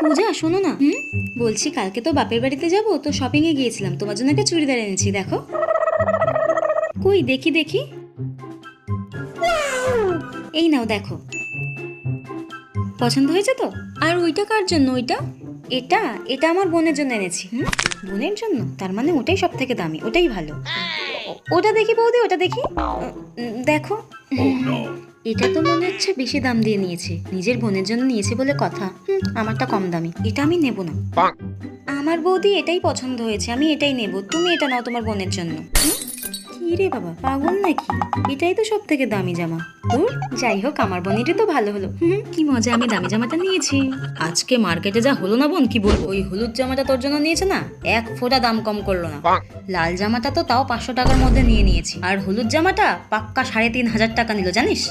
পূজা শোনো না। বলছি কালকে তো বাপের বাড়িতে যাব, তো শপিং এ গিয়েছিলাম, তোমার জন্য একটা চুড়িদার এনেছি, দেখো। কই দেখি দেখি। এই নাও দেখো, পছন্দ হয়েছে তো? আর ওইটা কার জন্য? ওইটা এটা এটা আমার বোনের জন্য এনেছি। বোনের জন্য? তার মানে ওটাই সব থেকে দামি, ওটাই ভালো। ওটা দেখি বৌদি, ওটা দেখি। দেখো, এটা তো মনে হচ্ছে বেশি দাম দিয়ে নিয়েছে, নিজের বোনের জন্য নিয়েছে বলে কথা। আমারটা কম দামি, এটা আমি নেব না। আমার বৌদি এটাই পছন্দ হয়েছে, আমি এটাই নেব, তুমি এটা নাও তোমার বোনের জন্য। কি রে বাবা, পাগল নাকি? এটাই তো সব থেকে দামি জামা। যাই হোক, আমার বোনেরই তো ভালো হলো। কি মজা, আমি দামি জামাটা নিয়েছি। আজকে মার্কেটে যা হলো না বোন, কি বলবো। ওই হলুদ জামাটা তোর জন্য নিয়েছে না, এক ফোঁটা দাম কম করলো না। লাল জামাটা তো তাও 500 টাকার মধ্যে নিয়েছি, আর হলুদ জামাটা পাক্কা 3,500 টাকা নিল, জানিস।